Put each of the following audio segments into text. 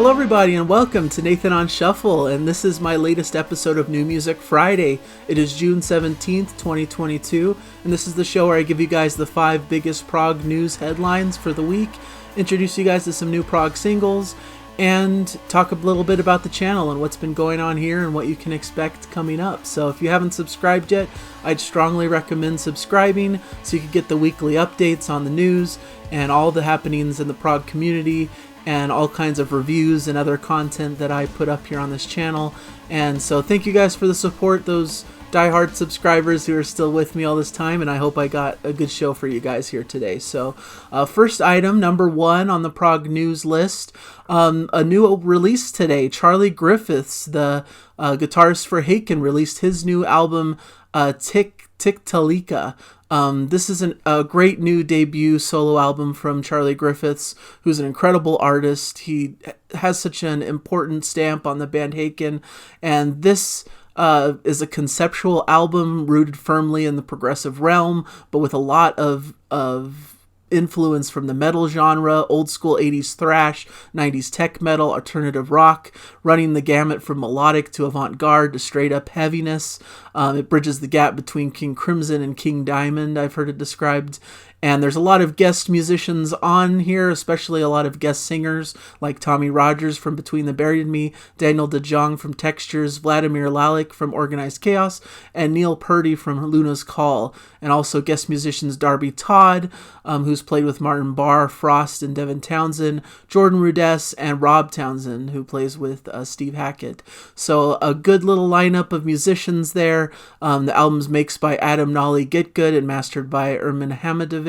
Hello everybody and welcome to Nathan on Shuffle, and this is my latest episode of New Music Friday. It is June 17th, 2022, and this is the show where I give you guys the 5 biggest prog news headlines for the week, introduce you guys to some new prog singles, and talk a little bit about the channel and what's been going on here and what you can expect coming up. So if you haven't subscribed yet, I'd strongly recommend subscribing so you can get the weekly updates on the news and all the happenings in the prog community and all kinds of reviews and other content that I put up here on this channel. And so thank you guys for the support, those diehard subscribers who are still with me all this time, and I hope I got a good show for you guys here today. So first item, number 1 on the prog news list, a new release today. Charlie Griffiths, the guitarist for Haken, released his new album Tiktaalika. This is a great new debut solo album from Charlie Griffiths, who's an incredible artist. He has such an important stamp on the band Haken, and this is a conceptual album rooted firmly in the progressive realm, but with a lot of influence from the metal genre, old school 80s thrash, 90s tech metal, alternative rock, running the gamut from melodic to avant-garde to straight up heaviness. It bridges the gap between King Crimson and King Diamond, I've heard it described. And there's a lot of guest musicians on here, especially a lot of guest singers like Tommy Rogers from Between the Buried and Me, Daniel DeJong from Textures, Vladimir Lalick from Organized Chaos, and Neil Purdy from Luna's Call. And also guest musicians Darby Todd, who's played with Martin Barr, Frost, and Devin Townsend, Jordan Rudess, and Rob Townsend, who plays with Steve Hackett. So a good little lineup of musicians there. The album's mixed by Adam Nolly Gitgood and mastered by Ermin Hamadovic.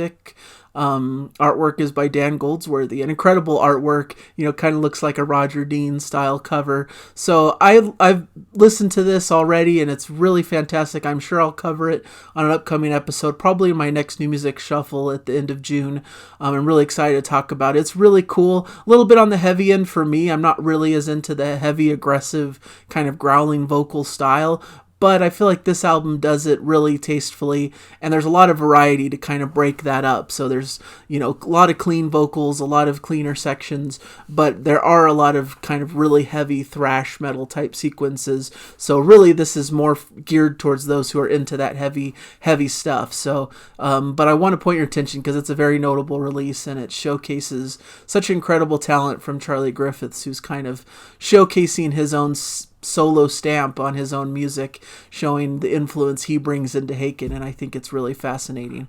Artwork is by Dan Goldsworthy, an incredible artwork, kind of looks like a Roger Dean style cover. So I've listened to this already and it's really fantastic. I'm sure I'll cover it on an upcoming episode, probably in my next New Music Shuffle at the end of June. I'm really excited to talk about it. It's really cool, a little bit on the heavy end for me. I'm not really as into the heavy, aggressive kind of growling vocal style, but I feel like this album does it really tastefully, and there's a lot of variety to kind of break that up. So there's, a lot of clean vocals, a lot of cleaner sections, but there are a lot of kind of really heavy thrash metal type sequences. So really this is more geared towards those who are into that heavy stuff. So, but I want to point your attention because it's a very notable release and it showcases such incredible talent from Charlie Griffiths, who's kind of showcasing his own solo stamp on his own music, showing the influence he brings into Haken, and I think it's really fascinating.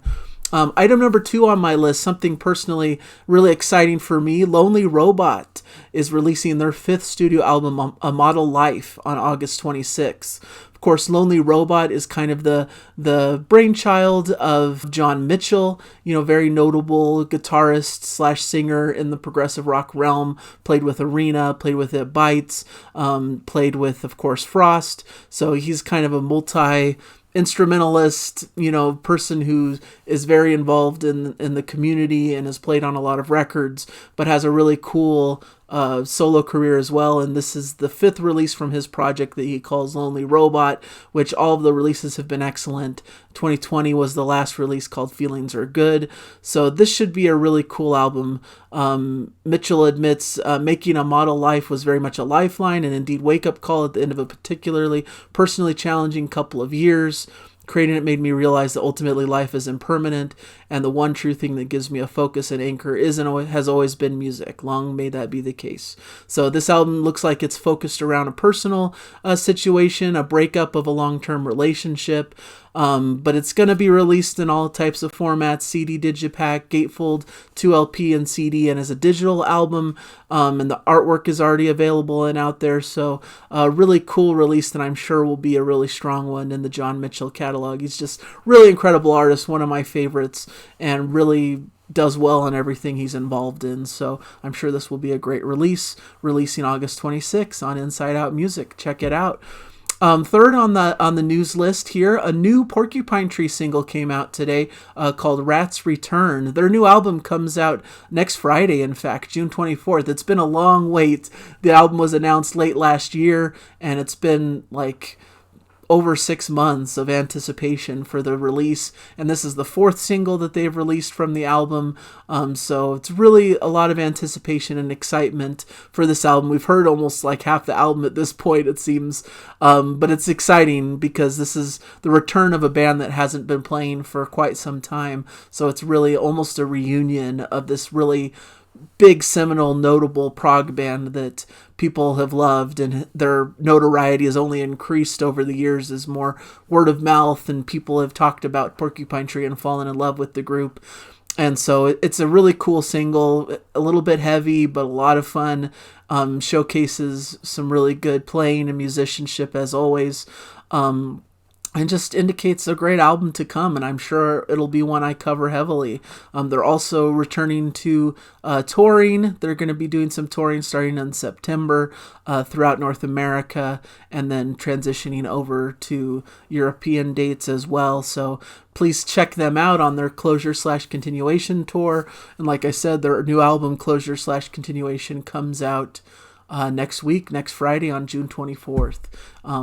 Item number 2 on my list, something personally really exciting for me. Lonely Robot is releasing their 5th studio album, A Model Life, on August 26th. Of course, Lonely Robot is kind of the brainchild of John Mitchell, very notable guitarist / singer in the progressive rock realm, played with Arena, played with It Bites, played with, of course, Frost. So he's kind of a multi-instrumentalist, person who is very involved in the community and has played on a lot of records, but has a really cool solo career as well. And this is the 5th release from his project that he calls Lonely Robot, which all of the releases have been excellent. 2020 was the last release, called Feelings Are Good. So this should be a really cool album. Mitchell admits making A Model Life was very much a lifeline and indeed wake-up call at the end of a particularly personally challenging couple of years. Creating it made me realize that ultimately life is impermanent, and the one true thing that gives me a focus and anchor has always been music. Long may that be the case. So this album looks like it's focused around a personal situation, a breakup of a long-term relationship, but it's going to be released in all types of formats: CD, digipack, gatefold, 2LP, and CD, and as a digital album. And the artwork is already available and out there. So a really cool release that I'm sure will be a really strong one in the John Mitchell catalog. He's just really incredible artist, one of my favorites, and really does well in everything he's involved in. So I'm sure this will be a great release, releasing August 26th on Inside Out Music. Check it out. Third on the news list here, a new Porcupine Tree single came out today called Rat's Return. Their new album comes out next Friday, in fact, June 24th. It's been a long wait. The album was announced late last year, and it's been like over 6 months of anticipation for the release, and this is the 4th single that they've released from the album. So it's really a lot of anticipation and excitement for this album. We've heard almost like half the album at this point, it seems, but it's exciting because this is the return of a band that hasn't been playing for quite some time. So it's really almost a reunion of this really big, seminal, notable prog band that people have loved, and their notoriety has only increased over the years as more word of mouth and people have talked about Porcupine Tree and fallen in love with the group. And so it's a really cool single, a little bit heavy, but a lot of fun. Showcases some really good playing and musicianship as always. And just indicates a great album to come, and I'm sure it'll be one I cover heavily. They're also returning to touring. They're going to be doing some touring starting in September throughout North America, and then transitioning over to European dates as well. So please check them out on their Closure/Continuation tour. And like I said, their new album Closure/Continuation comes out next week, next Friday on June 24th.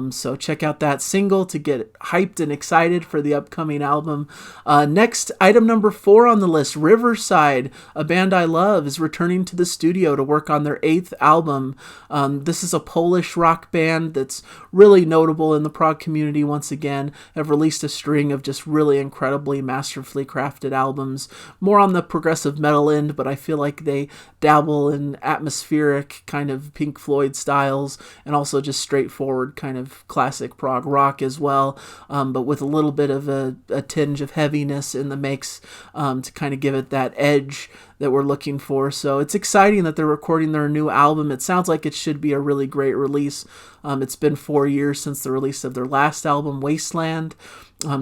So check out that single to get hyped and excited for the upcoming album. Next, item number 4 on the list, Riverside, a band I love, is returning to the studio to work on their 8th album. This is a Polish rock band that's really notable in the prog community once again, have released a string of just really incredibly masterfully crafted albums, more on the progressive metal end, but I feel like they dabble in atmospheric kind of Pink Floyd styles, and also just straightforward kind of classic prog rock as well, but with a little bit of a tinge of heaviness in the mix to kind of give it that edge that we're looking for. So it's exciting that they're recording their new album. It sounds like it should be a really great release. It's been 4 years since the release of their last album, Wasteland,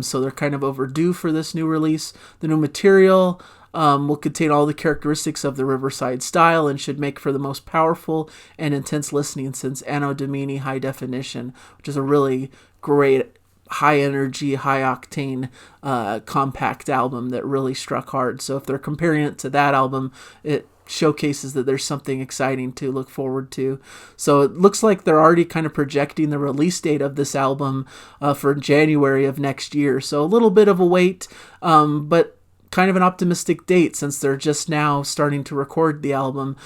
so they're kind of overdue for this new release. The new material will contain all the characteristics of the Riverside style and should make for the most powerful and intense listening since Anno Domini High Definition, which is a really great high energy, high octane compact album that really struck hard. So if they're comparing it to that album, it showcases that there's something exciting to look forward to. So it looks like they're already kind of projecting the release date of this album for January of next year. So a little bit of a wait, but kind of an optimistic date since they're just now starting to record the album.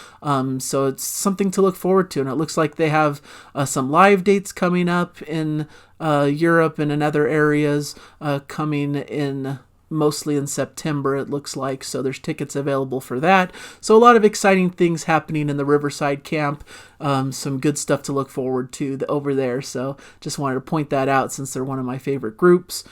So it's something to look forward to. And it looks like they have some live dates coming up in Europe and in other areas coming in mostly in September, it looks like. So there's tickets available for that. So a lot of exciting things happening in the Riverside camp. Some good stuff to look forward to over there. So just wanted to point that out since they're one of my favorite groups.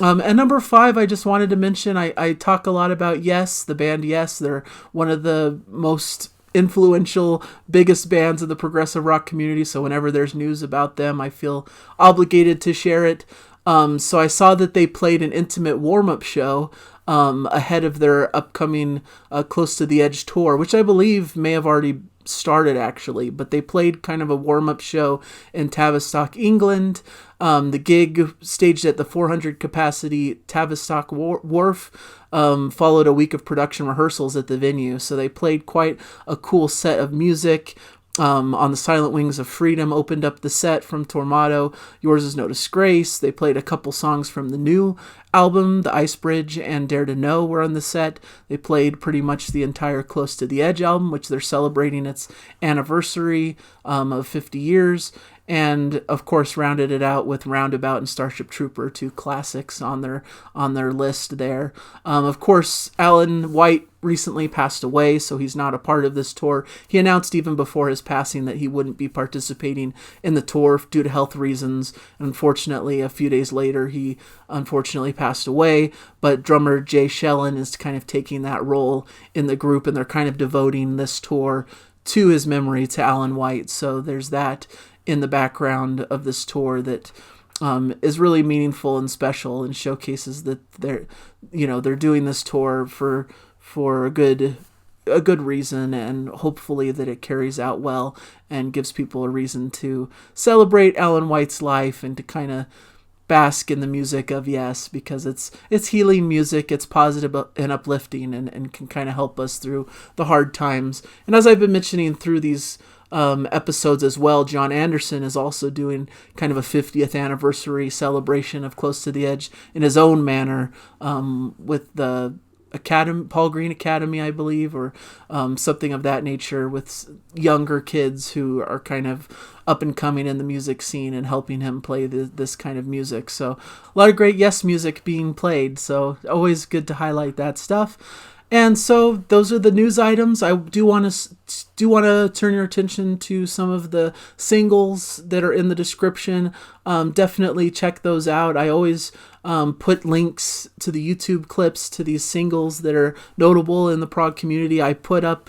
And number 5, I just wanted to mention, I talk a lot about Yes, the band Yes. They're one of the most influential, biggest bands in the progressive rock community. So whenever there's news about them, I feel obligated to share it. So I saw that they played an intimate warm-up show ahead of their upcoming Close to the Edge tour, which I believe may have already started actually, but they played kind of a warm-up show in Tavistock, England. The gig, staged at the 400 capacity Tavistock Wharf, followed a week of production rehearsals at the venue. So they played quite a cool set of music. On the Silent Wings of Freedom opened up the set from Tormato. Yours Is No Disgrace. They played a couple songs from the new album, The Ice Bridge and Dare to Know were on the set. They played pretty much the entire Close to the Edge album, which they're celebrating its anniversary of 50 years. And of course rounded it out with Roundabout and Starship Trooper, 2 classics on their list there. Of course, Alan White recently passed away, so he's not a part of this tour. He announced even before his passing that he wouldn't be participating in the tour due to health reasons. Unfortunately, a few days later, he unfortunately passed away, but drummer Jay Shellen is kind of taking that role in the group, and they're kind of devoting this tour to his memory, to Alan White. So there's that in the background of this tour that is really meaningful and special, and showcases that they're doing this tour for a good reason, and hopefully that it carries out well and gives people a reason to celebrate Alan White's life and to kind of bask in the music of Yes, because it's healing music, it's positive and uplifting, and can kind of help us through the hard times. And as I've been mentioning through these episodes as well. John Anderson is also doing kind of a 50th anniversary celebration of Close to the Edge in his own manner, with the Academy, Paul Green Academy, I believe, or something of that nature, with younger kids who are kind of up and coming in the music scene and helping him play this kind of music. So a lot of great Yes music being played. So always good to highlight that stuff. And so those are the news items. I do want to turn your attention to some of the singles that are in the description. Definitely check those out. I always put links to the YouTube clips to these singles that are notable in the prog community. I put up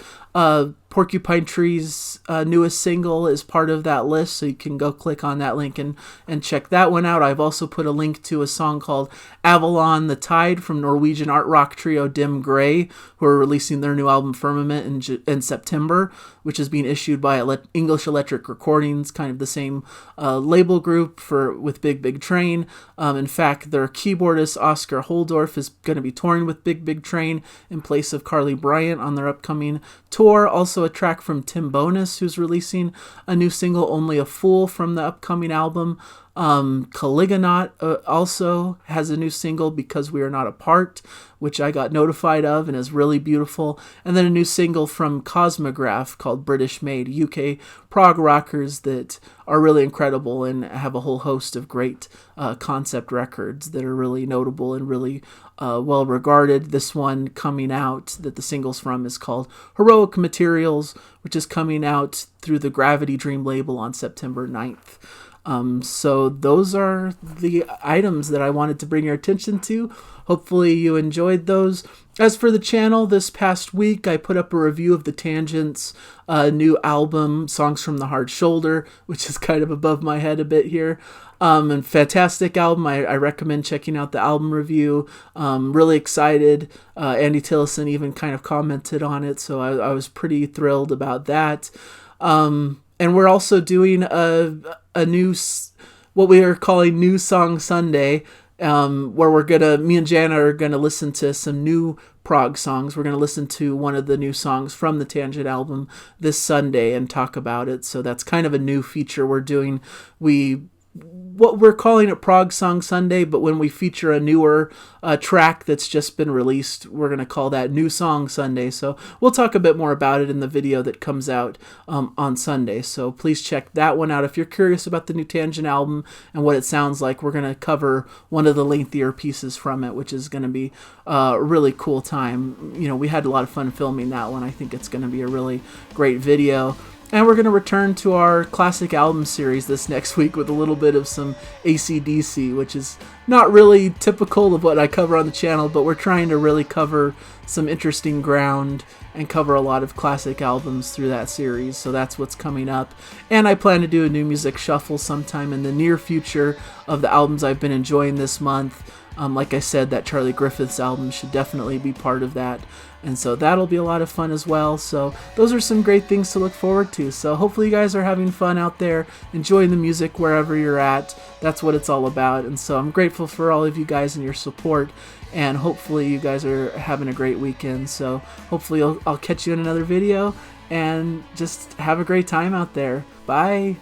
Porcupine Tree's newest single is part of that list, so you can go click on that link and check that one out. I've also put a link to a song called Avalon the Tide from Norwegian art rock trio Dim Grey, who are releasing their new album Firmament in September, which is being issued by English Electric Recordings, kind of the same label group with Big Big Train. In fact, their keyboardist Oscar Holdorf is going to be touring with Big Big Train in place of Carly Bryant on their upcoming tour. Also a track from Tim Bonus, who's releasing a new single, Only a Fool, from the upcoming album. Caligonaut also has a new single, Because We Are Not Apart, which I got notified of and is really beautiful. And then a new single from Cosmograph called British Made, UK prog rockers that are really incredible and have a whole host of great concept records that are really notable and really well regarded. This one coming out that the single's from is called Heroic Materials, which is coming out through the Gravity Dream label on September 9th. So those are the items that I wanted to bring your attention to. Hopefully you enjoyed those. As for the channel, this past week I put up a review of the Tangents' new album, Songs from the Hard Shoulder, which is kind of above my head a bit here. And fantastic album. I recommend checking out the album review. Really excited. Andy Tillison even kind of commented on it, so I was pretty thrilled about that. And we're also doing a new, what we are calling New Song Sunday, where me and Jana are gonna listen to some new prog songs. We're gonna listen to one of the new songs from the Tangent album this Sunday and talk about it. So that's kind of a new feature we're doing. What we're calling it Prog Song Sunday, but when we feature a newer track that's just been released, we're going to call that New Song Sunday. So we'll talk a bit more about it in the video that comes out on Sunday. So please check that one out. If you're curious about the new Tangent album and what it sounds like, we're going to cover one of the lengthier pieces from it, which is going to be a really cool time. You know, we had a lot of fun filming that one. I think it's going to be a really great video. And we're going to return to our classic album series this next week with a little bit of some AC/DC, which is not really typical of what I cover on the channel, but we're trying to really cover some interesting ground and cover a lot of classic albums through that series. So that's what's coming up. And I plan to do a new music shuffle sometime in the near future of the albums I've been enjoying this month. Like I said, that Charlie Griffiths album should definitely be part of that. And so that'll be a lot of fun as well. So those are some great things to look forward to. So hopefully you guys are having fun out there, enjoying the music wherever you're at. That's what it's all about. And so I'm grateful for all of you guys and your support. And hopefully you guys are having a great weekend. So hopefully I'll catch you in another video. And just have a great time out there. Bye.